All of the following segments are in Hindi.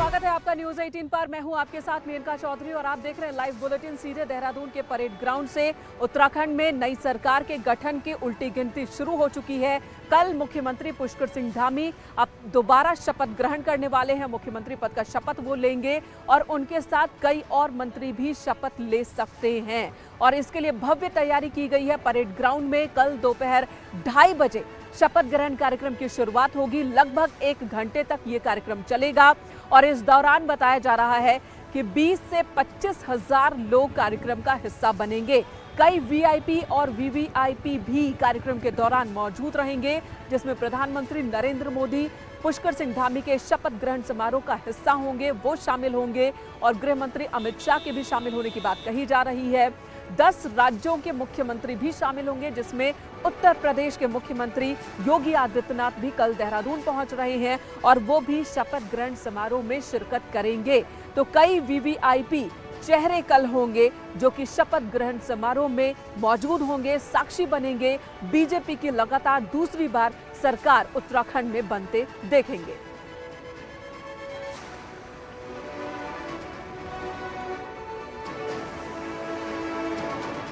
स्वागत है आपका न्यूज 18 पर। मैं हूं आपके साथ मेनका चौधरी और आप देख रहे हैं लाइव बुलेटिन सीधे देहरादून के परेड ग्राउंड से। उत्तराखंड में नई सरकार के गठन की उल्टी गिनती शुरू हो चुकी है। कल मुख्यमंत्री पुष्कर सिंह धामी अब दोबारा शपथ ग्रहण करने वाले हैं। मुख्यमंत्री पद का शपथ वो लेंगे और उनके साथ कई और मंत्री भी शपथ ले सकते हैं और इसके लिए भव्य तैयारी की गई है। परेड ग्राउंड में कल दोपहर 2:30 बजे शपथ ग्रहण कार्यक्रम की शुरुआत होगी। लगभग 1 घंटे तक ये कार्यक्रम चलेगा और इस दौरान बताया जा रहा है कि 20 से 25 हजार लोग कार्यक्रम का हिस्सा बनेंगे। कई वीआईपी और वीवीआईपी भी कार्यक्रम के दौरान मौजूद रहेंगे, जिसमें प्रधानमंत्री नरेंद्र मोदी पुष्कर सिंह धामी के शपथ ग्रहण समारोह का हिस्सा होंगे, वो शामिल होंगे और गृह मंत्री अमित शाह के भी शामिल होने की बात कही जा रही है। 10 राज्यों के मुख्यमंत्री भी शामिल होंगे, जिसमें उत्तर प्रदेश के मुख्यमंत्री योगी आदित्यनाथ भी कल देहरादून पहुंच रहे हैं और वो भी शपथ ग्रहण समारोह में शिरकत करेंगे। तो कई वीवीआईपी चेहरे कल होंगे जो कि शपथ ग्रहण समारोह में मौजूद होंगे, साक्षी बनेंगे। बीजेपी की लगातार दूसरी बार सरकार उत्तराखंड में बनते देखेंगे।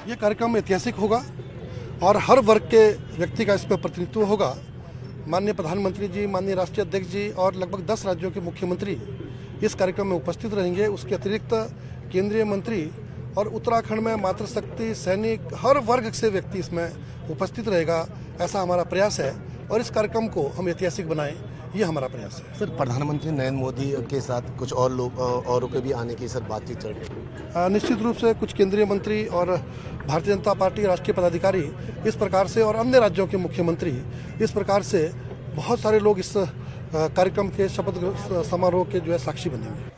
ये कार्यक्रम ऐतिहासिक होगा और हर वर्ग के व्यक्ति का इसमें प्रतिनिधित्व होगा। माननीय प्रधानमंत्री जी, माननीय राष्ट्रीय अध्यक्ष जी और लगभग 10 राज्यों के मुख्यमंत्री इस कार्यक्रम में उपस्थित रहेंगे। उसके अतिरिक्त केंद्रीय मंत्री और उत्तराखंड में मातृशक्ति, सैनिक, हर वर्ग से व्यक्ति इसमें उपस्थित रहेगा, ऐसा हमारा प्रयास है और इस कार्यक्रम को हम ऐतिहासिक बनाएं, ये हमारा प्रयास है। सर, प्रधानमंत्री नरेंद्र मोदी के साथ कुछ और लोग औरों के भी आने की सर बातचीत चल रही है? निश्चित रूप से कुछ केंद्रीय मंत्री और भारतीय जनता पार्टी राष्ट्रीय पदाधिकारी इस प्रकार से और अन्य राज्यों के मुख्यमंत्री इस प्रकार से बहुत सारे लोग इस कार्यक्रम के शपथ समारोह के जो है साक्षी बनेंगे।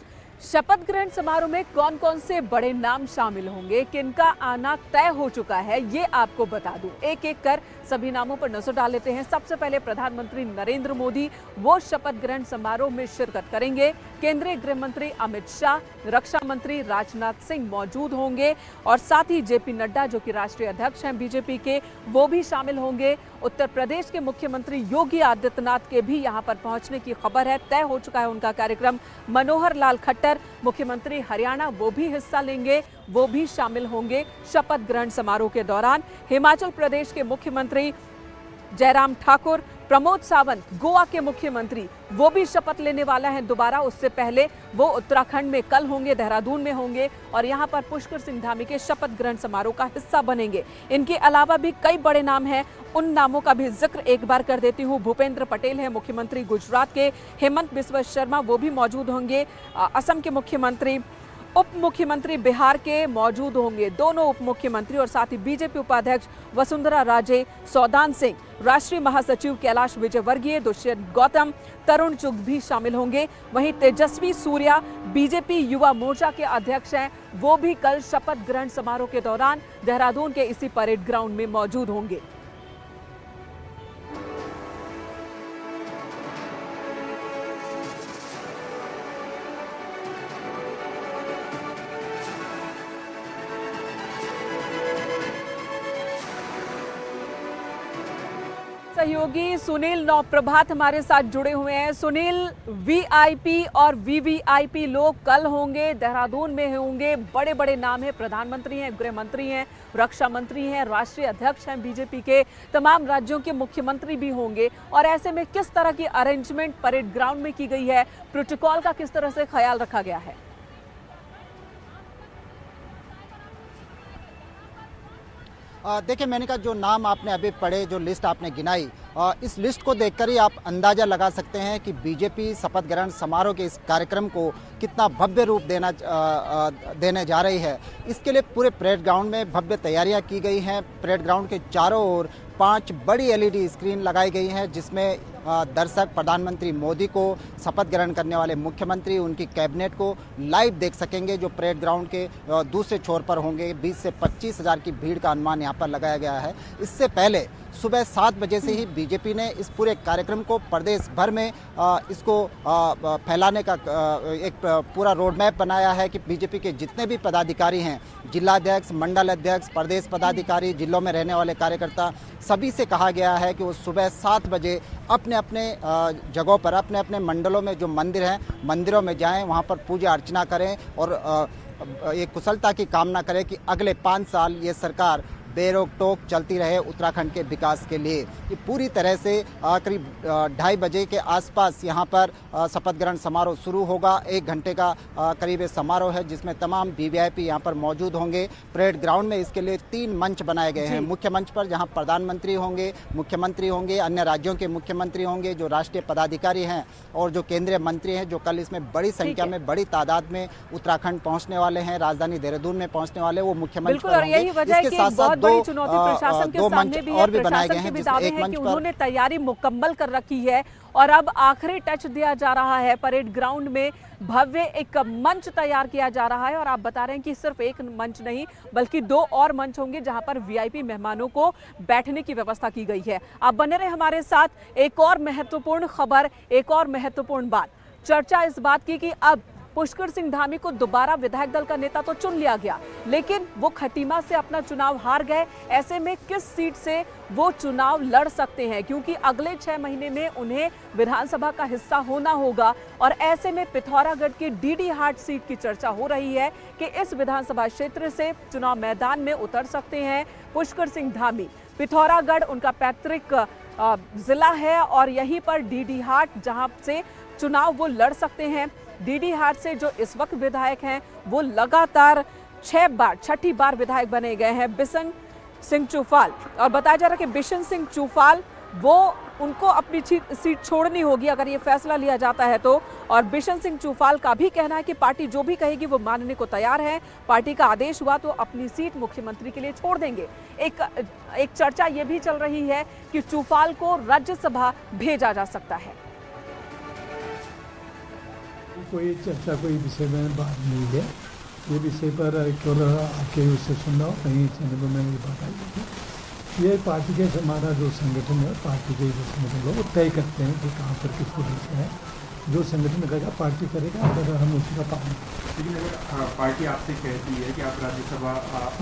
शपथ ग्रहण समारोह में कौन कौन से बड़े नाम शामिल होंगे, किनका आना तय हो चुका है, ये आपको बता दूं। एक एक कर सभी नामों पर नजर डाल लेते हैं। सबसे पहले प्रधानमंत्री नरेंद्र मोदी, वो शपथ ग्रहण समारोह में शिरकत करेंगे। केंद्रीय गृह मंत्री अमित शाह, रक्षा मंत्री राजनाथ सिंह मौजूद होंगे और साथ ही जेपी नड्डा जो कि राष्ट्रीय अध्यक्ष हैं बीजेपी के, वो भी शामिल होंगे। उत्तर प्रदेश के मुख्यमंत्री योगी आदित्यनाथ के भी यहां पर पहुंचने की खबर है, तय हो चुका है उनका कार्यक्रम। मनोहर लाल खट्टर मुख्यमंत्री हरियाणा, वो भी हिस्सा लेंगे, वो भी शामिल होंगे शपथ ग्रहण समारोह के दौरान। हिमाचल प्रदेश के मुख्यमंत्री जयराम ठाकुर, प्रमोद सावंत गोवा के मुख्यमंत्री, वो भी शपथ लेने वाला है दोबारा। उससे पहले वो उत्तराखंड में कल होंगे, देहरादून में होंगे और यहां पर पुष्कर सिंह धामी के शपथ ग्रहण समारोह का हिस्सा बनेंगे। इनके अलावा भी कई बड़े नाम हैं, उन नामों का भी जिक्र एक बार कर देती हूँ। भूपेंद्र पटेल है मुख्यमंत्री गुजरात के, हेमंत बिस्वा शर्मा वो भी मौजूद होंगे। असम के मुख्यमंत्री, उप मुख्यमंत्री बिहार के मौजूद होंगे, दोनों उप मुख्यमंत्री और साथ ही बीजेपी उपाध्यक्ष वसुंधरा राजे, सौदान सिंह, राष्ट्रीय महासचिव कैलाश विजयवर्गीय, दुष्यंत गौतम, तरुण चुग भी शामिल होंगे। वहीं तेजस्वी सूर्या बीजेपी युवा मोर्चा के अध्यक्ष हैं, वो भी कल शपथ ग्रहण समारोह के दौरान देहरादून के इसी परेड ग्राउंड में मौजूद होंगे। सहयोगी सुनील नौप्रभात हमारे साथ जुड़े हुए हैं। सुनील, वीआईपी और वीवीआईपी लोग कल होंगे, देहरादून में होंगे, बड़े बड़े नाम हैं, प्रधानमंत्री हैं, गृह मंत्री हैं, रक्षा मंत्री हैं, राष्ट्रीय अध्यक्ष हैं बीजेपी के, तमाम राज्यों के मुख्यमंत्री भी होंगे और ऐसे में किस तरह की अरेंजमेंट परेड ग्राउंड में की गई है, प्रोटोकॉल का किस तरह से ख्याल रखा गया है? देखिए मेनका, जो नाम आपने अभी पढ़े, जो लिस्ट आपने गिनाई, इस लिस्ट को देखकर ही आप अंदाज़ा लगा सकते हैं कि बीजेपी शपथ ग्रहण समारोह के इस कार्यक्रम को कितना भव्य रूप देने जा रही है। इसके लिए पूरे परेड ग्राउंड में भव्य तैयारियां की गई हैं। परेड ग्राउंड के चारों ओर 5 बड़ी एलईडी स्क्रीन लगाई गई हैं, जिसमें दर्शक प्रधानमंत्री मोदी को, शपथ ग्रहण करने वाले मुख्यमंत्री, उनकी कैबिनेट को लाइव देख सकेंगे, जो परेड ग्राउंड के दूसरे छोर पर होंगे। 20 से 25 हज़ार की भीड़ का अनुमान यहाँ पर लगाया गया है। इससे पहले सुबह 7 बजे से ही बीजेपी ने इस पूरे कार्यक्रम को प्रदेश भर में इसको फैलाने का एक पूरा रोड मैप बनाया है कि बीजेपी के जितने भी पदाधिकारी हैं, जिलाध्यक्ष, मंडल अध्यक्ष, प्रदेश पदाधिकारी, जिलों में रहने वाले कार्यकर्ता, सभी से कहा गया है कि वो सुबह 7 बजे अपने अपने जगहों पर, अपने अपने मंडलों में जो मंदिर हैं, मंदिरों में जाएं, वहाँ पर पूजा अर्चना करें और एक कुशलता की कामना करें कि अगले 5 साल ये सरकार बेरोक टोक चलती रहे उत्तराखंड के विकास के लिए। ये पूरी तरह से करीब 2:30 बजे के आसपास यहाँ पर शपथ ग्रहण समारोह शुरू होगा। 1 घंटे का करीब ये समारोह है जिसमें तमाम वीवीआईपी यहाँ पर मौजूद होंगे। परेड ग्राउंड में इसके लिए 3 मंच बनाए गए हैं। मुख्य मंच पर जहाँ प्रधानमंत्री होंगे, मुख्यमंत्री होंगे, अन्य राज्यों के मुख्यमंत्री होंगे, जो राष्ट्रीय पदाधिकारी हैं और जो केंद्रीय मंत्री हैं, जो कल इसमें बड़ी संख्या में, बड़ी तादाद में उत्तराखंड पहुँचने वाले हैं, राजधानी देहरादून में पहुँचने वाले, वो मुख्य मंच पर होंगे। इसके साथ साथ बड़ी चुनौती प्रशासन के सामने भी है। प्रशासन के भी दावे हैं कि उन्होंने तैयारी मुकम्मल कर रखी है और अब आखिरी टच दिया जा रहा है। परेड ग्राउंड में भव्य एक मंच तैयार किया जा रहा है और आप बता रहे हैं कि सिर्फ एक मंच नहीं बल्कि 2 और मंच होंगे जहां पर वीआईपी मेहमानों को बैठने की व्यवस्था की गई है। आप बने रहे हमारे साथ। एक और महत्वपूर्ण खबर, एक और महत्वपूर्ण बात, चर्चा इस बात की कि अब पुष्कर सिंह धामी को दोबारा विधायक दल का नेता तो चुन लिया गया, लेकिन वो खटीमा से अपना चुनाव हार गए। ऐसे में किस सीट से वो चुनाव लड़ सकते हैं, क्योंकि अगले 6 महीने में उन्हें विधानसभा का हिस्सा होना होगा। और ऐसे में पिथौरागढ़ की डीडी हाट सीट की चर्चा हो रही है कि इस विधानसभा क्षेत्र से चुनाव मैदान में उतर सकते हैं पुष्कर सिंह धामी। पिथौरागढ़ उनका पैतृक जिला है और यहीं पर डीडी हाट जहां से चुनाव वो लड़ सकते हैं। डीडी हाट से जो इस वक्त विधायक हैं वो लगातार 6 बार विधायक बने गए हैं, बिशन सिंह चुफाल। और बताया जा रहा है कि बिशन सिंह चुफाल वो उनको अपनी सीट छोड़नी होगी अगर ये फैसला लिया जाता है तो। और बिशन सिंह चुफाल का भी कहना है कि पार्टी जो भी कहेगी वो मानने को तैयार है। पार्टी का आदेश हुआ तो अपनी सीट मुख्यमंत्री के लिए छोड़ देंगे। एक चर्चा ये भी चल रही है कि चुफाल को राज्यसभा भेजा जा सकता है। कोई चर्चा कोई विषय में बात नहीं है। ये विषय पर केवल आके उससे सुनना हो, कहीं चैनलों में ये बात आई थी। ये पार्टी के हमारा जो संगठन है, पार्टी के जो संगठन लोग वो तय करते हैं कि कहाँ पर किसको भेजना है। जो संगठन करेगा पार्टी करेगा, अगर हम उसी का पालन। लेकिन अगर पार्टी आपसे कहती है कि आप राज्यसभा,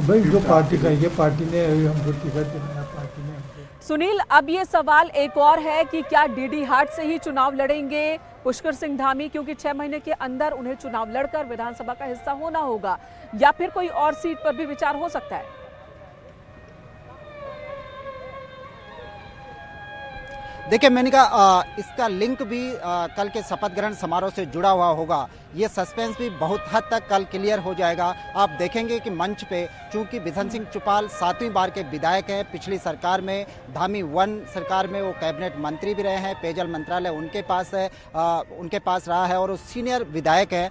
भाई जो पार्टी करेगी, पार्टी ने हमको टिकट दिलाया, पार्टी ने। सुनील, अब ये सवाल एक और है कि क्या डीडी हाट से ही चुनाव लड़ेंगे पुष्कर सिंह धामी, क्योंकि 6 महीने के अंदर उन्हें चुनाव लड़कर विधानसभा का हिस्सा होना होगा, या फिर कोई और सीट पर भी विचार हो सकता है? देखिए, मैंने कहा इसका लिंक भी कल के शपथ ग्रहण समारोह से जुड़ा हुआ होगा। ये सस्पेंस भी बहुत हद तक कल क्लियर हो जाएगा। आप देखेंगे कि मंच पे चूंकि बिशन सिंह चुफाल 7वीं बार के विधायक हैं, पिछली सरकार में धामी 1 सरकार में वो कैबिनेट मंत्री भी रहे हैं, पेयजल मंत्रालय उनके पास है, उनके पास रहा है और वो सीनियर विधायक हैं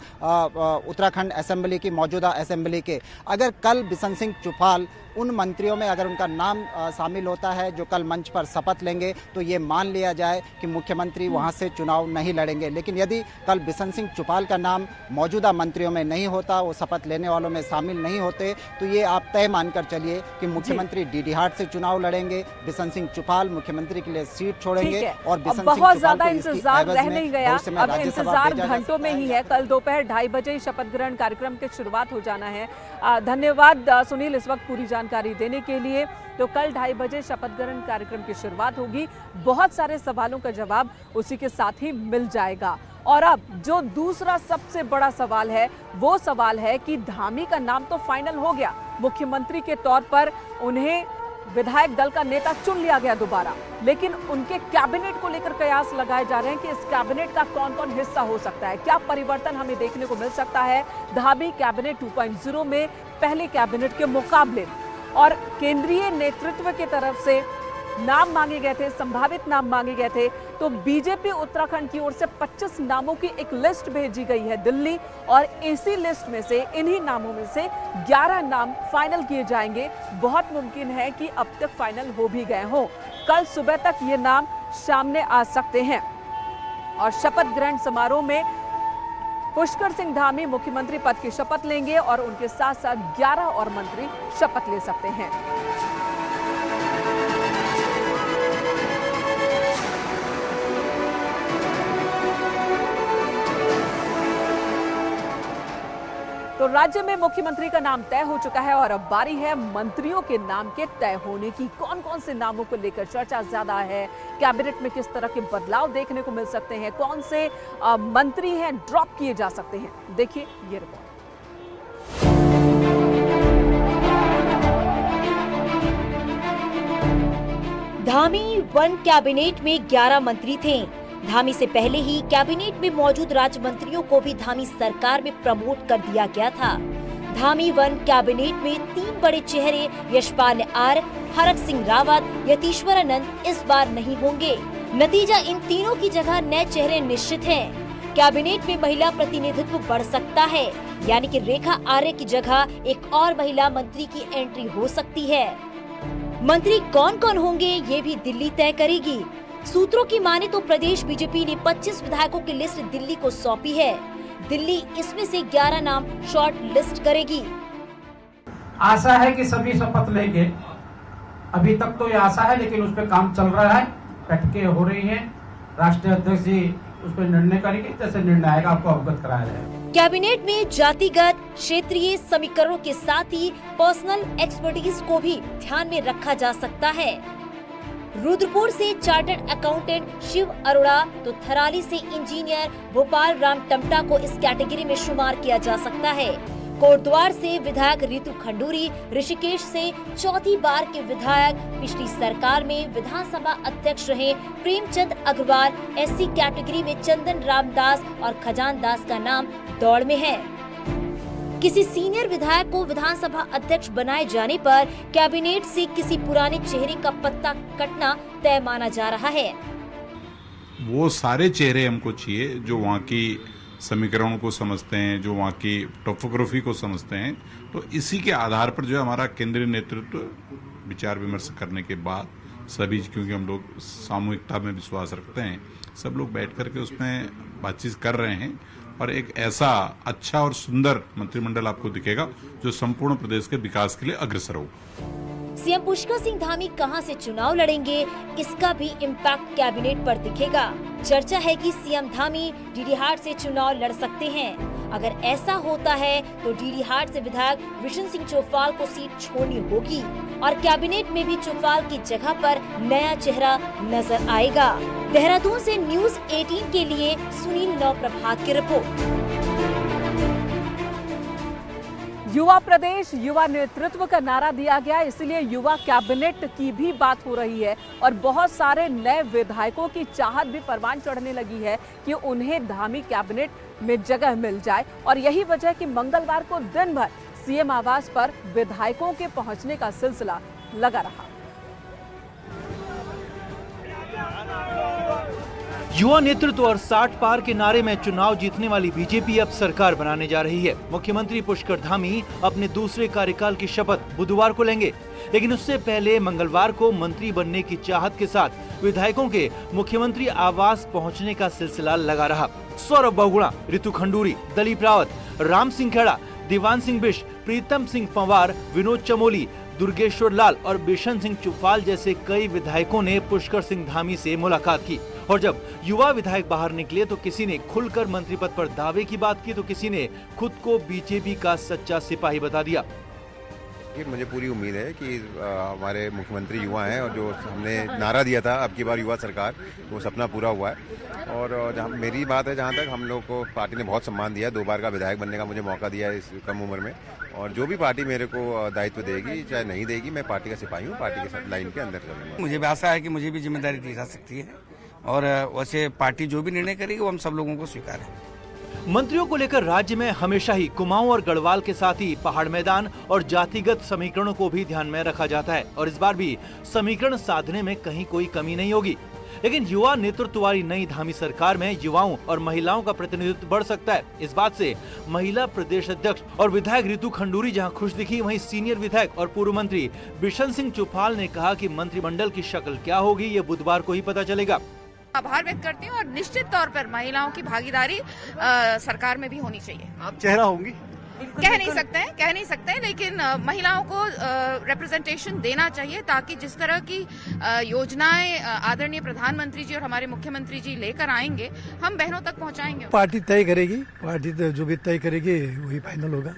उत्तराखंड असेंबली की, मौजूदा असेंबली के। अगर कल बिशन सिंह चुफाल उन मंत्रियों में अगर उनका नाम शामिल होता है जो कल मंच पर शपथ लेंगे, तो ये मान लिया जाए कि मुख्यमंत्री वहां से चुनाव नहीं लड़ेंगे। लेकिन यदि कल बिशन सिंह चुफाल का नाम मौजूदा मंत्रियों में नहीं होता, वो शपथ लेने वालों में शामिल नहीं होते, तो ये आप तय मानकर चलिए कि मुख्यमंत्री डीडी हाट से चुनाव लड़ेंगे, बिशन सिंह चुफाल मुख्यमंत्री के लिए सीट छोड़ेंगे। और बिशन बहुत ज्यादा इंतजार रह नहीं गया, अब इंतजार घंटों में ही है। कल दोपहर 2:30 बजे शपथ ग्रहण कार्यक्रम की शुरुआत हो जाना है। धन्यवाद सुनील इस वक्त पूरी जानकारी देने के लिए। तो कल 2:30 बजे शपथ ग्रहण कार्यक्रम की शुरुआत होगी। बहुत सारे सवालों का जवाब उसी के साथ ही मिल जाएगा। और अब जो दूसरा सबसे बड़ा सवाल है वो सवाल है कि धामी का नाम तो फाइनल हो गया, मुख्यमंत्री के तौर पर उन्हें विधायक दल का नेता चुन लिया गया दोबारा, लेकिन उनके कैबिनेट को लेकर कयास लगाए जा रहे हैं कि इस कैबिनेट का कौन कौन हिस्सा हो सकता है, क्या परिवर्तन हमें देखने को मिल सकता है धामी कैबिनेट 2.0 में पहले कैबिनेट के मुकाबले। और केंद्रीय नेतृत्व की तरफ से नाम मांगे गए थे, संभावित नाम मांगे गए थे, तो बीजेपी उत्तराखंड की ओर से 25 नामों की एक लिस्ट भेजी गई है दिल्ली, और इसी लिस्ट में से, इन्हीं नामों में से 11 नाम फाइनल किए जाएंगे। बहुत मुमकिन है कि अब तक फाइनल हो भी गए हों, कल सुबह तक ये नाम सामने आ सकते हैं। और शपथ ग्रहण समारोह में पुष्कर सिंह धामी मुख्यमंत्री पद की शपथ लेंगे और उनके साथ साथ 11 और मंत्री शपथ ले सकते हैं। तो राज्य में मुख्यमंत्री का नाम तय हो चुका है और अब बारी है मंत्रियों के नाम के तय होने की। कौन कौन से नामों को लेकर चर्चा ज्यादा है, कैबिनेट में किस तरह के बदलाव देखने को मिल सकते हैं, कौन से मंत्री हैं ड्रॉप किए जा सकते हैं, देखिए ये रिपोर्ट। धामी वन कैबिनेट में 11 मंत्री थे। धामी से पहले ही कैबिनेट में मौजूद राज्य मंत्रियों को भी धामी सरकार में प्रमोट कर दिया गया था। धामी वन कैबिनेट में 3 बड़े चेहरे यशपाल आर, हरक सिंह रावत, यतीश्वरानंद इस बार नहीं होंगे। नतीजा इन तीनों की जगह नए चेहरे निश्चित हैं। कैबिनेट में महिला प्रतिनिधित्व बढ़ सकता है, यानी कि रेखा आर्य की जगह एक और महिला मंत्री की एंट्री हो सकती है। मंत्री कौन कौन होंगे ये भी दिल्ली तय करेगी। सूत्रों की माने तो प्रदेश बीजेपी ने 25 विधायकों की लिस्ट दिल्ली को सौंपी है। दिल्ली इसमें से 11 नाम शॉर्ट लिस्ट करेगी। आशा है कि सभी शपथ लेंगे। अभी तक तो ये आशा है, लेकिन उस पर काम चल रहा है, बैठकें हो रही हैं। राष्ट्रीय अध्यक्ष जी उस पर निर्णय करेंगे, जैसे निर्णय आएगा आपको अवगत कराया जाएगा। कैबिनेट में जातिगत क्षेत्रीय समीकरणों के साथ ही पर्सनल एक्सपर्टीज को भी ध्यान में रखा जा सकता है। रुद्रपुर से चार्टर्ड अकाउंटेंट शिव अरोड़ा तो थराली से इंजीनियर भोपाल राम टमटा को इस कैटेगरी में शुमार किया जा सकता है। कोटद्वार से विधायक रितु खंडूरी, ऋषिकेश से चौथी बार के विधायक, पिछली सरकार में विधानसभा अध्यक्ष रहे प्रेमचंद अग्रवाल, एससी कैटेगरी में चंदन रामदास और खजान दास का नाम दौड़ में है। किसी सीनियर विधायक को विधानसभा अध्यक्ष बनाए जाने पर कैबिनेट से किसी पुराने चेहरे का पत्ता कटना तय माना जा रहा है। वो सारे चेहरे हमको चाहिए जो वहाँ की समीकरणों को समझते हैं, जो वहाँ की टोपोग्राफी को समझते हैं। तो इसी के आधार पर जो है हमारा केंद्रीय नेतृत्व विचार विमर्श करने के बाद सभी, क्योंकि हम लोग सामूहिकता में विश्वास रखते हैं, सब लोग बैठ करके उसमें बातचीत कर रहे हैं और एक ऐसा अच्छा और सुंदर मंत्रिमंडल आपको दिखेगा जो संपूर्ण प्रदेश के विकास के लिए अग्रसर हो। सीएम पुष्कर सिंह धामी कहां से चुनाव लड़ेंगे, इसका भी इम्पैक्ट कैबिनेट पर दिखेगा। चर्चा है कि सीएम धामी डीडी हाट से चुनाव लड़ सकते हैं। अगर ऐसा होता है तो डीडी हाट से विधायक विशन सिंह चौफाल को सीट छोड़नी होगी और कैबिनेट में भी चौफाल की जगह पर नया चेहरा नजर आएगा। देहरादून से न्यूज़ 18 के लिए सुनील नवप्रभात की रिपोर्ट। युवा प्रदेश, युवा नेतृत्व का नारा दिया गया, इसलिए युवा कैबिनेट की भी बात हो रही है और बहुत सारे नए विधायकों की चाहत भी परवान चढ़ने लगी है कि उन्हें धामी कैबिनेट में जगह मिल जाए। और यही वजह कि मंगलवार को दिन भर सीएम आवास पर विधायकों के पहुंचने का सिलसिला लगा रहा। युवा नेतृत्व और 60 पार के नारे में चुनाव जीतने वाली बीजेपी अब सरकार बनाने जा रही है। मुख्यमंत्री पुष्कर धामी अपने दूसरे कार्यकाल की शपथ बुधवार को लेंगे, लेकिन उससे पहले मंगलवार को मंत्री बनने की चाहत के साथ विधायकों के मुख्यमंत्री आवास पहुंचने का सिलसिला लगा रहा। सौरभ बहुगुणा, रितु खंडूरी, दलीप रावत, राम सिंह खेड़ा, दीवान सिंह बिश, प्रीतम सिंह पंवार, विनोद चमोली, दुर्गेश्वर लाल और बिशन सिंह चुफाल जैसे कई विधायकों ने पुष्कर सिंह धामी से मुलाकात की। और जब युवा विधायक बाहर निकले तो किसी ने खुलकर मंत्री पद पर दावे की बात की तो किसी ने खुद को बीजेपी का सच्चा सिपाही बता दिया। मुझे पूरी उम्मीद है कि हमारे मुख्यमंत्री युवा हैं और जो हमने नारा दिया था अब की बार युवा सरकार, वो सपना पूरा हुआ है। और जहाँ मेरी बात है, जहाँ तक हम लोग को पार्टी ने बहुत सम्मान दिया, 2 बार का विधायक बनने का मुझे मौका दिया है इस कम उम्र में। और जो भी पार्टी मेरे को दायित्व देगी चाहे नहीं देगी, मैं पार्टी का सिपाही हूँ, पार्टी के साथ लाइन के अंदर चलूंगा। मुझे भी आशा है कि मुझे भी जिम्मेदारी दी जा सकती है और वैसे पार्टी जो भी निर्णय करेगी वो हम सब लोगों को स्वीकार है। मंत्रियों को लेकर राज्य में हमेशा ही कुमाऊं और गढ़वाल के साथ ही पहाड़ मैदान और जातिगत समीकरणों को भी ध्यान में रखा जाता है और इस बार भी समीकरण साधने में कहीं कोई कमी नहीं होगी। लेकिन युवा नेतृत्व वाली नई धामी सरकार में युवाओं और महिलाओं का प्रतिनिधित्व बढ़ सकता है। इस बात से महिला प्रदेश अध्यक्ष और विधायक रितु खंडूरी जहां खुश दिखी, वहीं सीनियर विधायक और पूर्व मंत्री बिशन सिंह चुफाल ने कहा कि मंत्रिमंडल की शक्ल क्या होगी ये बुधवार को ही पता चलेगा। आभार व्यक्त करती हूँ और निश्चित तौर पर महिलाओं की भागीदारी सरकार में भी होनी चाहिए। आप चेहरा होंगी? कह नहीं सकते हैं, लेकिन महिलाओं को रिप्रेजेंटेशन देना चाहिए ताकि जिस तरह की योजनाएं आदरणीय प्रधानमंत्री जी और हमारे मुख्यमंत्री जी लेकर आएंगे हम बहनों तक पहुंचाएंगे। पार्टी तय करेगी, पार्टी जो भी तय करेगी वही फाइनल होगा।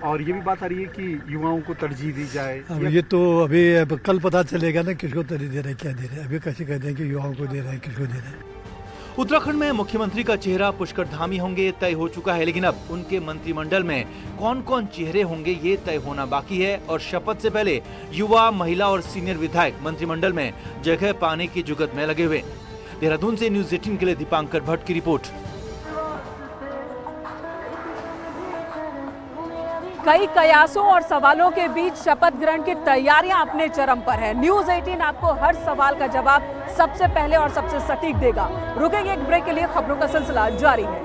और ये भी बात आ रही है कि युवाओं को तरजीह दी जाए। अब ये तो अभी कल पता चलेगा ना किसको तरजीह दे रहे हैं, क्या दे रहे हैं। अभी कैसे कहते हैं कि युवाओं को दे रहे हैं, किसको दे रहे हैं। उत्तराखंड में मुख्यमंत्री का चेहरा पुष्कर धामी होंगे तय हो चुका है, लेकिन अब उनके मंत्रिमंडल में कौन कौन चेहरे होंगे ये तय होना बाकी है। और शपथ से पहले युवा, महिला और सीनियर विधायक मंत्रिमंडल में जगह पाने की जुगत में लगे हुए। देहरादून से न्यूज़ 18 के लिए दीपांकर भट्ट की रिपोर्ट। कई कयासों और सवालों के बीच शपथ ग्रहण की तैयारियां अपने चरम पर है। न्यूज़ 18 आपको हर सवाल का जवाब सबसे पहले और सबसे सटीक देगा। रुकेंगे एक ब्रेक के लिए, खबरों का सिलसिला जारी है।